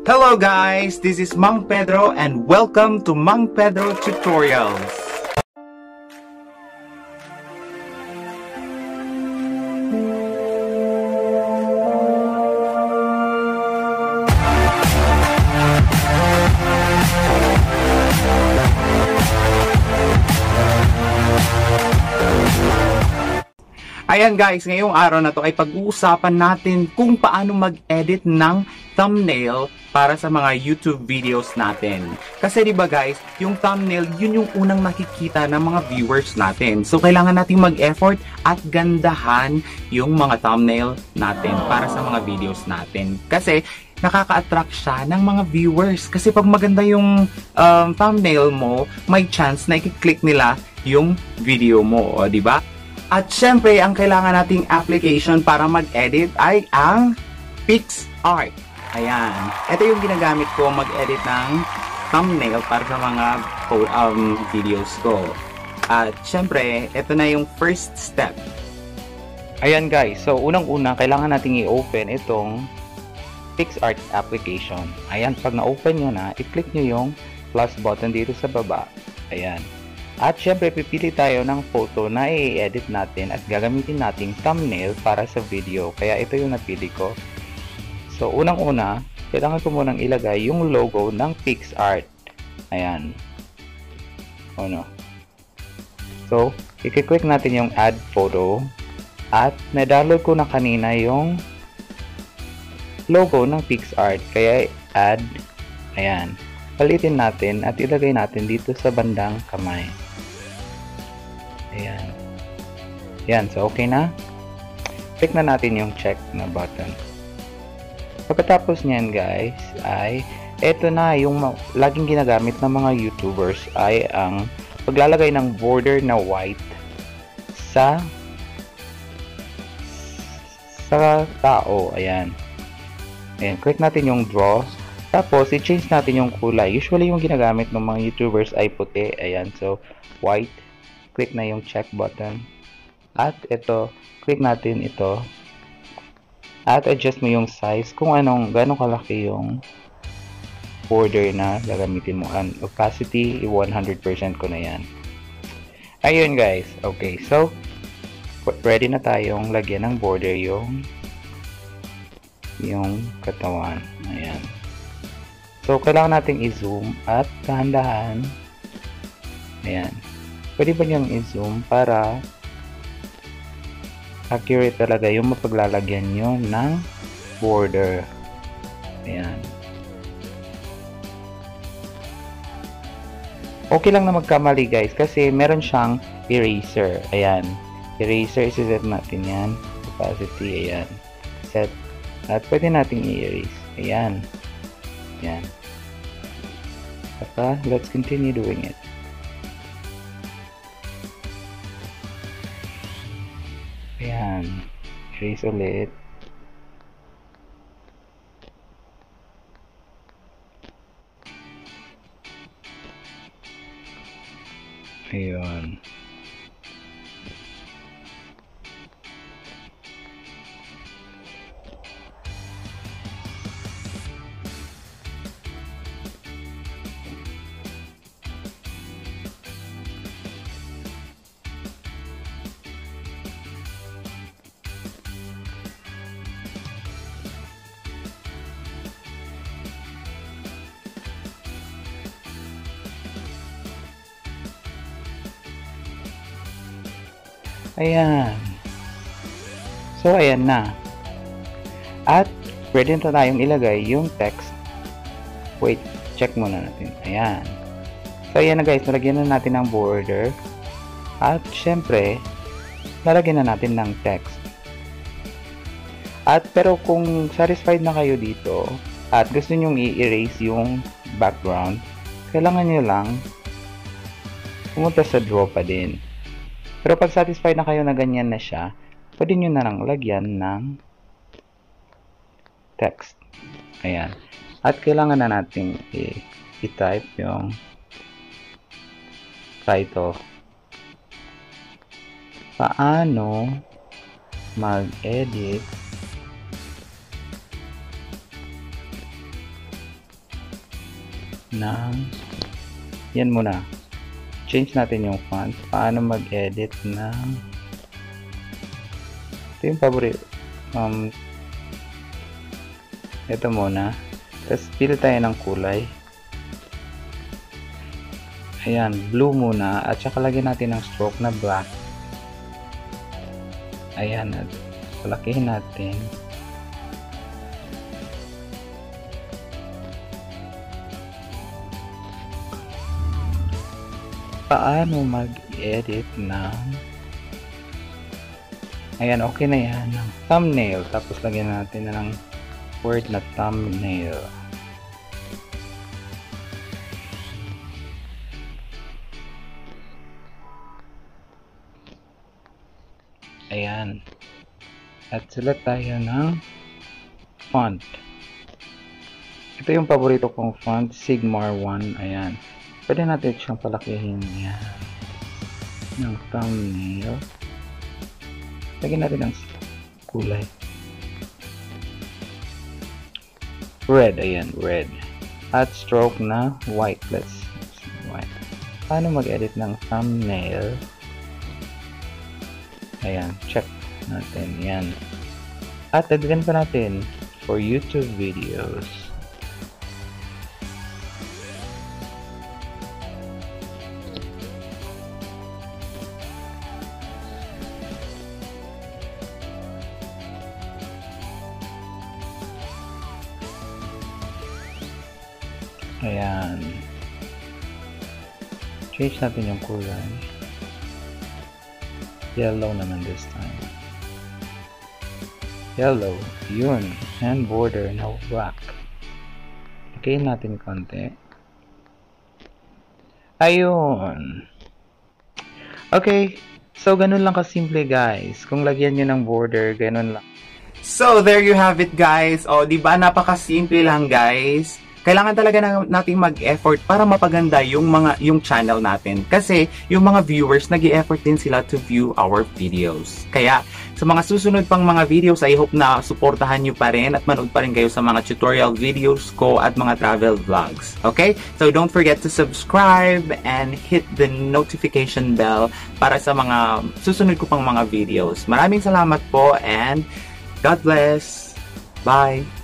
Hello guys, this is Mang Pedro and welcome to Mang Pedro Tutorials. Ayan guys, ngayong araw na to ay pag-uusapan natin kung paano mag-edit ng thumbnail para sa mga YouTube videos natin. Kasi diba guys, yung thumbnail, yun yung unang nakikita ng mga viewers natin. So kailangan natin mag-effort at gandahan yung mga thumbnail natin para sa mga videos natin. Kasi nakaka-attract siya ng mga viewers. Kasi pag maganda yung thumbnail mo, may chance na i-click nila yung video mo, o diba? At syempre, ang kailangan nating application para mag-edit ay ang PicsArt. Ayan. Ito yung ginagamit ko mag-edit ng thumbnail para sa mga videos ko. At syempre, ito na yung first step. Ayan guys. So, unang-una, kailangan nating i-open itong PicsArt application. Ayan. Pag na-open nyo na, i-click nyo yung plus button dito sa baba. Ayan. At syempre, pipili tayo ng photo na i-edit natin at gagamitin nating thumbnail para sa video. Kaya ito yung napili ko. So, unang-una, kailangan ko munang ilagay yung logo ng PicsArt. Ayan. O no. So, i-click natin yung add photo. At na-download ko na kanina yung logo ng PicsArt. Kaya add. Ayan. Palitin natin at ilagay natin dito sa bandang kamay. Ayan. Ayan. So, okay na. Click na natin yung check na button. Pagkatapos niyan, guys, ay eto na yung laging ginagamit ng mga YouTubers ay ang paglalagay ng border na white sa tao. Ayan. Ayan. Click natin yung draw. Tapos, i-change natin yung kulay. Usually, yung ginagamit ng mga YouTubers ay puti. Ayan. So, white. Click na yung check button. At ito, click natin ito. At adjust mo yung size kung gano'ng kalaki yung border na gagamitin mo. And opacity, 100% ko na yan. Ayun guys. Okay. So, ready na tayong lagyan ng border yung katawan. Ayan. So, kailangan nating i-zoom at dahan-dahan. Ayan. Pwede ba niyang i-zoom para accurate talaga yung mapaglalagyan nyo ng border. Ayan. Okay lang na magkamali guys kasi meron siyang eraser. Ayan. Eraser, isiset natin yan. Opacity, ayan. Set. At pwede nating i-erase. Ayan. Ayan. Saka, let's continue doing it. Ayan. Erase ulit. Ayun. Ayan. So, ayan na. At, ready na tayong ilagay yung text. Wait, check muna natin. Ayan. So, ayan na guys. Nalagyan na natin ng border. At, syempre, nalagyan na natin ng text. At, pero kung satisfied na kayo dito, at gusto nyong i-erase yung background, kailangan nyo lang pumunta sa draw pa din. Pero pag satisfied na kayo na ganyan na siya, pwede nyo na lang lagyan ng text. Ayan. At kailangan na natin i-type yung title. Paano mag-edit ng, yan muna, change natin yung font. Paano mag-edit ng, ito yung paborito, ito muna, tapos pili tayo ng kulay. Ayan, blue muna, at saka lagyan natin ng stroke na black. Ayan, at palakihin natin. Paano mag-edit ng, ayan, okay na yan, ng thumbnail. Tapos lagyan natin na ng word na thumbnail. Ayan. At select tayo ng font. Ito yung paborito kong font, Sigmar 1. Ayan. Pwede natin siyang palakihin. Ayan. Ng thumbnail. Lagyan natin ng kulay. Red. Ayan, red. At stroke na white. Let's see, white. Paano mag-edit ng thumbnail? Ayan, check natin. Yan. At dagdagan pa natin for YouTube videos. Ayan. Change natin yung kulay. Yellow naman this time. Yellow. Yun. And border na black. Okay natin konti. Ayun. Okay. So, ganun lang kasimple guys. Kung lagyan nyo ng border, ganun lang. So, there you have it guys. O, diba? Napakasimple lang guys. Kailangan talaga nating mag-effort para mapaganda yung channel natin. Kasi yung mga viewers, nag-i-effort din sila to view our videos. Kaya sa mga susunod pang mga videos, I hope na suportahan nyo pa rin at manood pa rin kayo sa mga tutorial videos ko at mga travel vlogs. Okay? So don't forget to subscribe and hit the notification bell para sa mga susunod ko pang mga videos. Maraming salamat po and God bless. Bye!